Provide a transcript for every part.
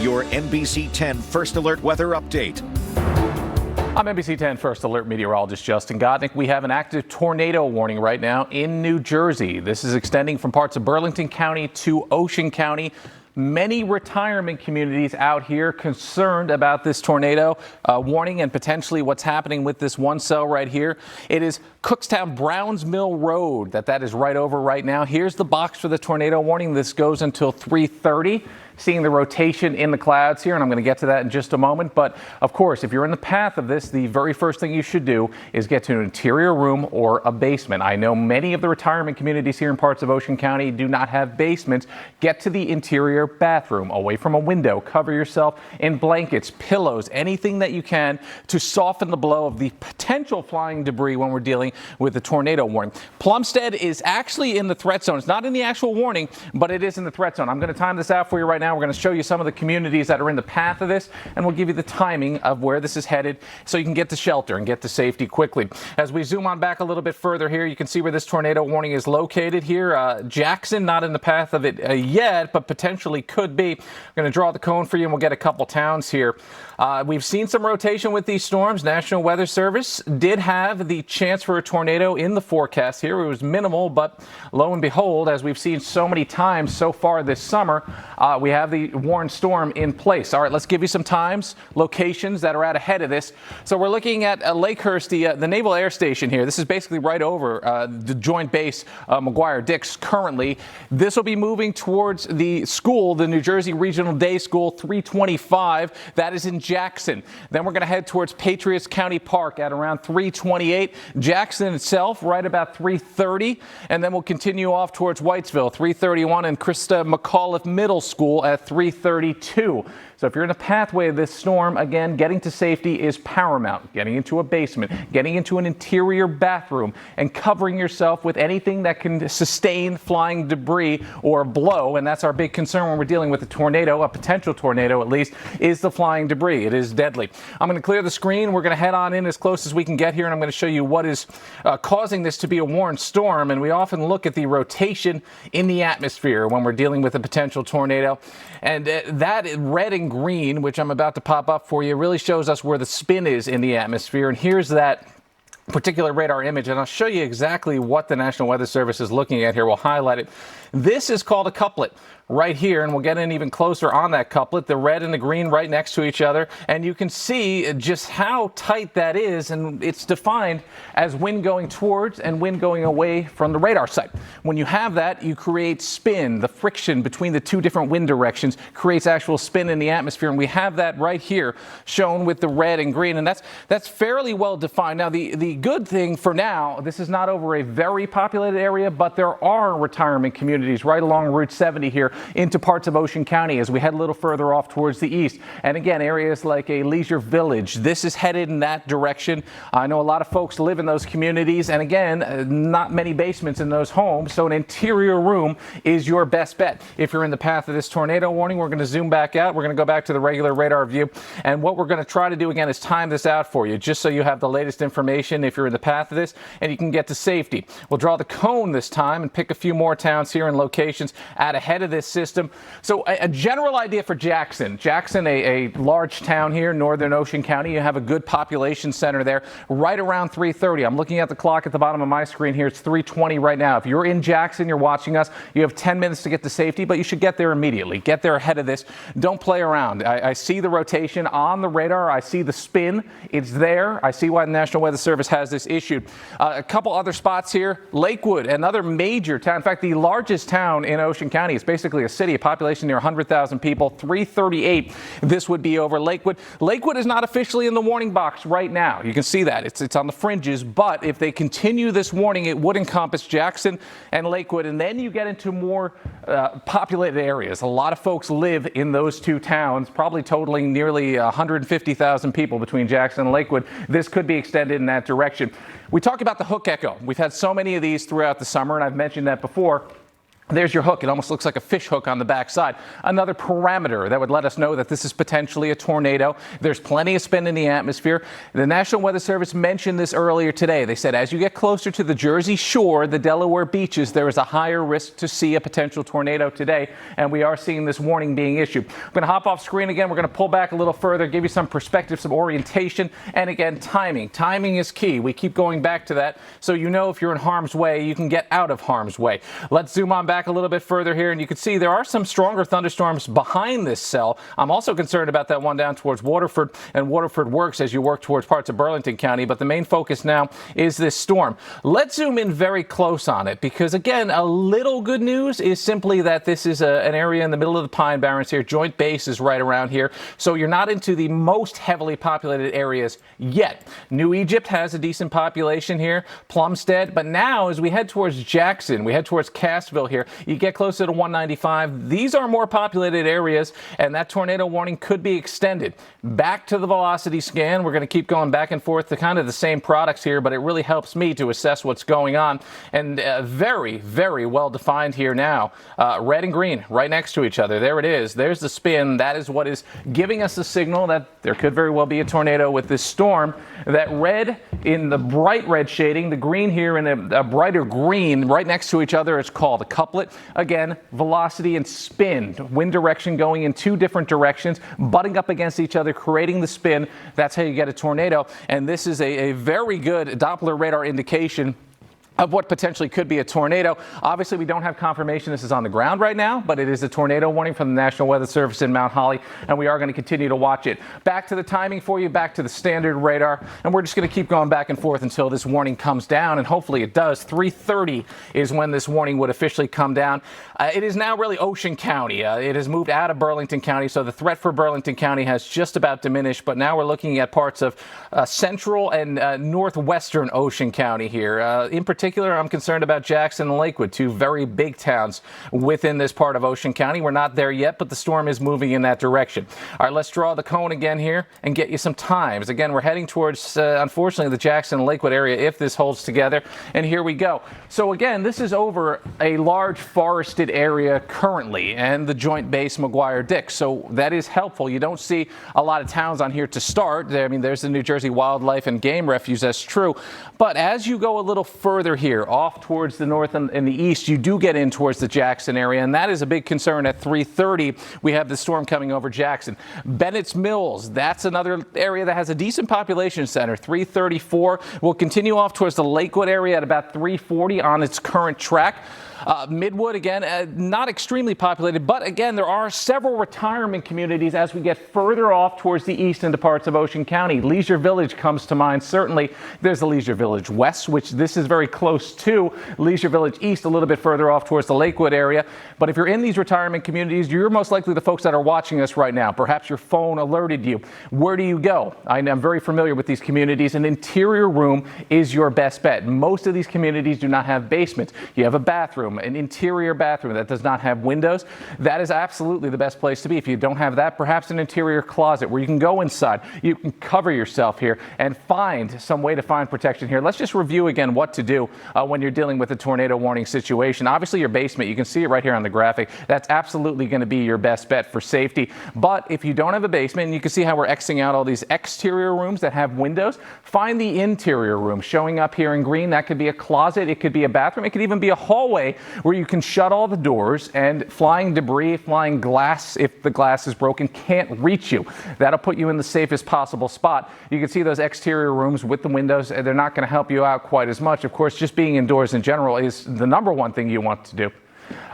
your NBC10 First Alert weather update. I'm NBC10 First Alert meteorologist Justin Godynick. We have an active tornado warning right now in New Jersey. This is extending from parts of Burlington County to Ocean County. Many retirement communities out here concerned about this tornado warning and potentially what's happening with this one cell right here. It is Cookstown Browns Mill Road that is right over right now. Here's the box for the tornado warning. This goes until 3:30. Seeing the rotation in the clouds here, and I'm going to get to that in just a moment. But of course, if you're in the path of this, the very first thing you should do is get to an interior room or a basement. I know many of the retirement communities here in parts of Ocean County do not have basements. Get to the interior bathroom, away from a window. Cover yourself in blankets, pillows, anything that you can to soften the blow of the potential flying debris when we're dealing with the tornado warning. Plumstead is actually in the threat zone. It's not in the actual warning, but it is in the threat zone. I'm going to time this out for you right now. We're going to show you some of the communities that are in the path of this, and we'll give you the timing of where this is headed so you can get to shelter and get to safety quickly. As we zoom on back a little bit further here, you can see where this tornado warning is located here. Jackson, not in the path of it yet, but potentially could be. We're going to draw the cone for you, and we'll get a couple towns here. We've seen some rotation with these storms. National Weather Service did have the chance for a tornado in the forecast here. It was minimal, but lo and behold, as we've seen so many times so far this summer, we have the warned storm in place. All right, let's give you some times, locations that are out ahead of this. So we're looking at Lakehurst, the Naval Air Station here. This is basically right over the Joint Base McGuire-Dix currently. This will be moving towards the school, the New Jersey Regional Day School 325. That is in Jackson. Then we're going to head towards Patriots County Park at around 328. Jackson itself right about 330. And then we'll continue off towards Whitesville, 331, and Krista McAuliffe Middle School at 332. So if you're in the pathway of this storm, again, getting to safety is paramount. Getting into a basement, getting into an interior bathroom, and covering yourself with anything that can sustain flying debris or blow. And that's our big concern when we're dealing with a tornado, a potential tornado at least, is the flying debris. It is deadly. I'm going to clear the screen. We're going to head on in as close as we can get here, and I'm going to show you what is causing this to be a warned storm. And we often look at the rotation in the atmosphere when we're dealing with a potential tornado. And that red and green, which I'm about to pop up for you, really shows us where the spin is in the atmosphere. And here's that particular radar image, and I'll show you exactly what the National Weather Service is looking at here. We'll highlight it. This is called a couplet right here, and we'll get in even closer on that couplet, the red and the green right next to each other, and you can see just how tight that is, and it's defined as wind going towards and wind going away from the radar site. When you have that, you create spin. The friction between the two different wind directions creates actual spin in the atmosphere, and we have that right here shown with the red and green, and that's fairly well defined. Now, the good thing for now, this is not over a very populated area, but there are retirement communities right along Route 70 here into parts of Ocean County as we head a little further off towards the east. And again, areas like a leisure village, this is headed in that direction. I know a lot of folks live in those communities, and again, not many basements in those homes, so an interior room is your best bet. If you're in the path of this tornado warning, we're going to zoom back out. We're going to go back to the regular radar view, and what we're going to try to do again is time this out for you, just so you have the latest information if you're in the path of this, and you can get to safety. We'll draw the cone this time and pick a few more towns here and locations out ahead of this system. So a general idea for Jackson, a large town here, northern Ocean County. You have a good population center there right around 3:30. I'm looking at the clock at the bottom of my screen here. It's 3:20 right now. If you're in Jackson, you're watching us, you have 10 minutes to get to safety, but you should get there immediately. Get there ahead of this. Don't play around. I see the rotation on the radar. I see the spin. It's there. I see why the National Weather Service has this issued. A couple other spots here. Lakewood, another major town. In fact, the largest town in Ocean County. It's basically a city, a population near 100,000 people. 338. This would be over Lakewood. Lakewood is not officially in the warning box right now. You can see that. It's on the fringes, but if they continue this warning, it would encompass Jackson and Lakewood, and then you get into more populated areas. A lot of folks live in those two towns, probably totaling nearly 150,000 people between Jackson and Lakewood. This could be extended in that direction. We talk about the Wcau. We've had so many of these throughout the summer, and I've mentioned that before. There's your hook. It almost looks like a fish hook on the backside. Another parameter that would let us know that this is potentially a tornado. There's plenty of spin in the atmosphere. The National Weather Service mentioned this earlier today. They said as you get closer to the Jersey Shore, the Delaware beaches, there is a higher risk to see a potential tornado today. And we are seeing this warning being issued. We're going to hop off screen again. We're going to pull back a little further, give you some perspective, some orientation, and again, timing. Timing is key. We keep going back to that so you know if you're in harm's way, you can get out of harm's way. Let's zoom on back a little bit further here, and you can see there are some stronger thunderstorms behind this cell. I'm also concerned about that one down towards Waterford, and Waterford works as you work towards parts of Burlington County, but the main focus now is this storm. Let's zoom in very close on it because, again, a little good news is simply that this is an area in the middle of the Pine Barrens here. Joint Base is right around here, so you're not into the most heavily populated areas yet. New Egypt has a decent population here, Plumstead, but now as we head towards Jackson, we head towards Cassville here, you get closer to 195. These are more populated areas, and that tornado warning could be extended. Back to the velocity scan. We're going to keep going back and forth to kind of the same products here, but it really helps me to assess what's going on. And very, very well defined here now. Red and green right next to each other. There it is. There's the spin. That is what is giving us a signal that there could very well be a tornado with this storm. That red in the bright red shading, the green here in a brighter green right next to each other is called a couplet. Again, velocity and spin, wind direction going in two different directions, butting up against each other, creating the spin. That's how you get a tornado. And this is a very good Doppler radar indication of what potentially could be a tornado. Obviously, we don't have confirmation this is on the ground right now, but it is a tornado warning from the National Weather Service in Mount Holly, and we are going to continue to watch it. Back to the timing for you, back to the standard radar, and we're just going to keep going back and forth until this warning comes down, and hopefully it does. 3:30 is when this warning would officially come down. It is now really Ocean County. It has moved out of Burlington County, so the threat for Burlington County has just about diminished, but now we're looking at parts of central and northwestern Ocean County here. In particular, I'm concerned about Jackson and Lakewood, two very big towns within this part of Ocean County. We're not there yet, but the storm is moving in that direction. All right, let's draw the cone again here and get you some times. Again, we're heading towards, unfortunately, the Jackson and Lakewood area if this holds together. And here we go. So again, this is over a large forested area currently, and the Joint Base McGuire-Dix. So that is helpful. You don't see a lot of towns on here to start. I mean, there's the New Jersey Wildlife and Game Refuge. That's true. But as you go a little further here, off towards the north and the east, you do get in towards the Jackson area, and that is a big concern. At 3:30, we have the storm coming over Jackson. Bennett's Mills, that's another area that has a decent population center. 3:34 will continue off towards the Lakewood area at about 3:40 on its current track. Midwood, again, not extremely populated, but again, there are several retirement communities as we get further off towards the east into parts of Ocean County. Leisure Village comes to mind, certainly. There's the Leisure Village West, which this is very close to. Leisure Village East, a little bit further off towards the Lakewood area. But if you're in these retirement communities, you're most likely the folks that are watching us right now. Perhaps your phone alerted you. Where do you go? I'm very familiar with these communities. An interior room is your best bet. Most of these communities do not have basements. You have a bathroom, an interior bathroom that does not have windows. That is absolutely the best place to be. If you don't have that, perhaps an interior closet where you can go inside. You can cover yourself here and find some way to find protection here. Let's just review again what to do when you're dealing with a tornado warning situation. Obviously, your basement, you can see it right here on the graphic. That's absolutely going to be your best bet for safety. But if you don't have a basement, and you can see how we're Xing out all these exterior rooms that have windows, find the interior room showing up here in green. That could be a closet. It could be a bathroom. It could even be a hallway where you can shut all the doors and flying debris, flying glass, if the glass is broken, can't reach you. That'll put you in the safest possible spot. You can see those exterior rooms with the windows. They're not going to help you out quite as much. Of course, just being indoors in general is the number one thing you want to do.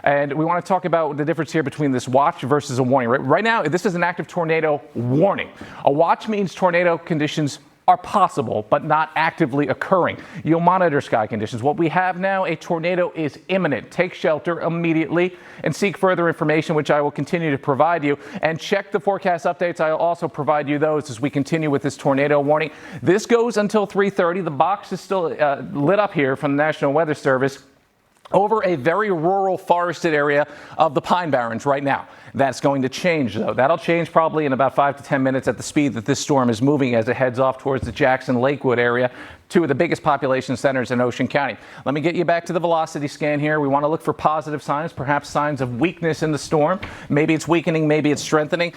And we want to talk about the difference here between this watch versus a warning. Right now, this is an active tornado warning. A watch means tornado conditions are possible, but not actively occurring. You'll monitor sky conditions. What we have now, a tornado is imminent. Take shelter immediately and seek further information, which I will continue to provide you. And check the forecast updates. I'll also provide you those as we continue with this tornado warning. This goes until 3:30. The box is still lit up here from the National Weather Service over a very rural forested area of the Pine Barrens right now. That's going to change, though. That'll change probably in about 5 to 10 minutes at the speed that this storm is moving as it heads off towards the Jackson Lakewood area two of the biggest population centers in Ocean County. Let me get you back to the velocity scan here. We want to look for positive signs, perhaps signs of weakness in the storm. Maybe it's weakening, maybe it's strengthening.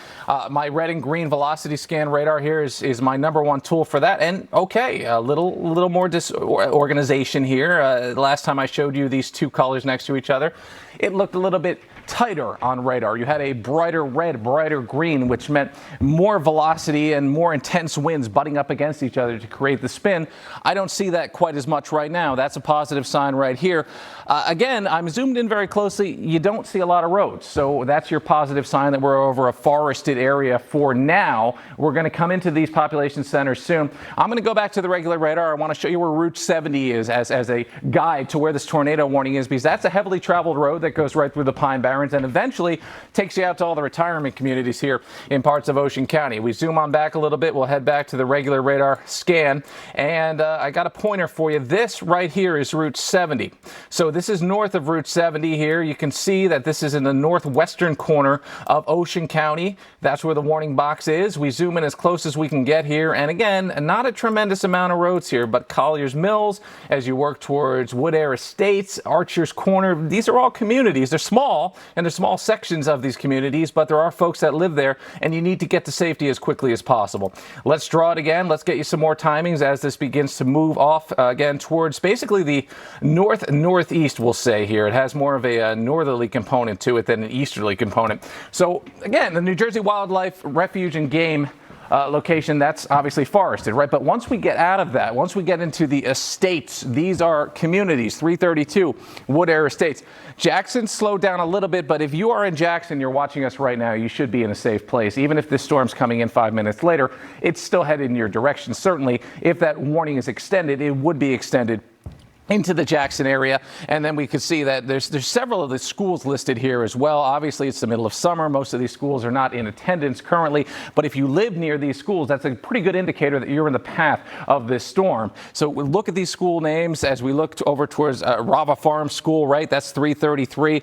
My red and green velocity scan radar here is my #1 tool for that. And okay, a little more disorganization here. Last time I showed you these two colors next to each other, it looked a little bit tighter on radar. You had a brighter red, brighter green, which meant more velocity and more intense winds butting up against each other to create the spin. I don't see that quite as much right now. That's a positive sign right here. Again, I'm zoomed in very closely. You don't see a lot of roads, so that's your positive sign that we're over a forested area for now. We're going to come into these population centers soon. I'm going to go back to the regular radar. I want to show you where Route 70 is as a guide to where this tornado warning is, because that's a heavily traveled road that goes right through the Pine Barrens and eventually takes you out to all the retirement communities here in parts of Ocean County. We zoom on back a little bit. We'll head back to the regular radar scan, and I got a pointer for you. This right here is Route 70. So this is north of Route 70 here. You can see that this is in the northwestern corner of Ocean County. That's where the warning box is. We zoom in as close as we can get here, and again, not a tremendous amount of roads here, but Collier's Mills, as you work towards Woodair Estates, Archer's Corner, these are all communities. They're small, and there's small sections of these communities, but there are folks that live there, and you need to get to safety as quickly as possible. Let's draw it again. Let's get you some more timings as this begins to move off again towards basically the northeast, we'll say here. It has more of a northerly component to it than an easterly component. So again, the New Jersey Wildlife Refuge and Game location, that's obviously forested, right? But once we get out of that, once we get into the estates, these are communities, 332 Woodair Estates. Jackson slowed down a little bit, but if you are in Jackson, you're watching us right now, you should be in a safe place. Even if this storm's coming in 5 minutes later, it's still headed in your direction. Certainly, if that warning is extended, it would be extended into the Jackson area, and then we could see that there's several of the schools listed here as well. Obviously, it's the middle of summer. Most of these schools are not in attendance currently, but if you live near these schools, that's a pretty good indicator that you're in the path of this storm. So we look at these school names as we look over towards Rava Farm School, right? That's 333.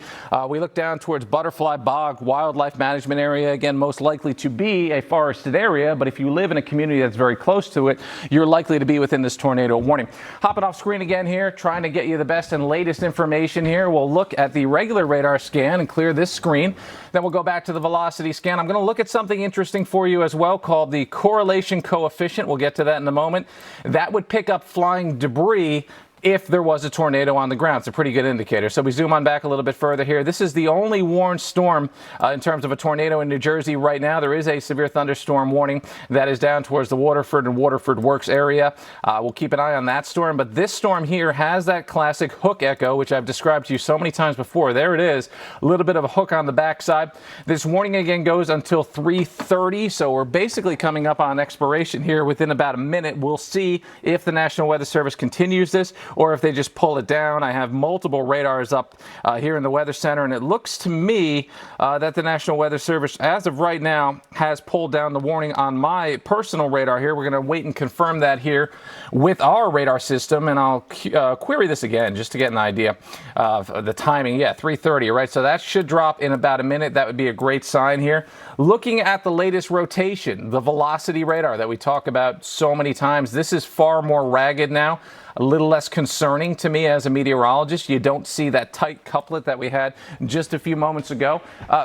We look down towards Butterfly Bog Wildlife Management Area, again, most likely to be a forested area, but if you live in a community that's very close to it, you're likely to be within this tornado warning. Hopping off screen again here, trying to get you the best and latest information here. We'll look at the regular radar scan and clear this screen. Then we'll go back to the velocity scan. I'm going to look at something interesting for you as well called the correlation coefficient. We'll get to that in a moment. That would pick up flying debris if there was a tornado on the ground. It's a pretty good indicator. So we zoom on back a little bit further here. This is the only warned storm in terms of a tornado in New Jersey right now. There is a severe thunderstorm warning that is down towards the Waterford and Waterford Works area. We'll keep an eye on that storm, but this storm here has that classic hook echo, which I've described to you so many times before. There it is, a little bit of a hook on the backside. This warning again goes until 3:30, so we're basically coming up on expiration here within about a minute. We'll see if the National Weather Service continues this or if they just pull it down. I have multiple radars up here in the Weather Center, and it looks to me that the National Weather Service, as of right now, has pulled down the warning on my personal radar here. We're going to wait and confirm that here with our radar system, and I'll query this again just to get an idea of the timing. Yeah, 3:30, right? So that should drop in about a minute. That would be a great sign here. Looking at the latest rotation, the velocity radar that we talk about so many times, this is far more ragged now. A little less concerning to me as a meteorologist. You don't see that tight couplet that we had just a few moments ago.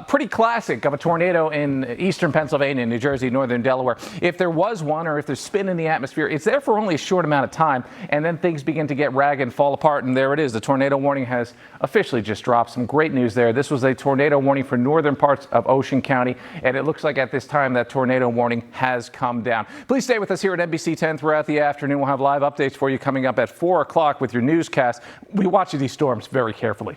Pretty classic of a tornado in eastern Pennsylvania, New Jersey, northern Delaware. If there was one, or if there's spin in the atmosphere, it's there for only a short amount of time, and then things begin to get ragged and fall apart, and there it is. The tornado warning has officially just dropped. Some great news there. This was a tornado warning for northern parts of Ocean County, and it looks like at this time that tornado warning has come down. Please stay with us here at NBC 10 throughout the afternoon. We'll have live updates for you coming up at 4 o'clock with your newscast. We watch these storms very carefully.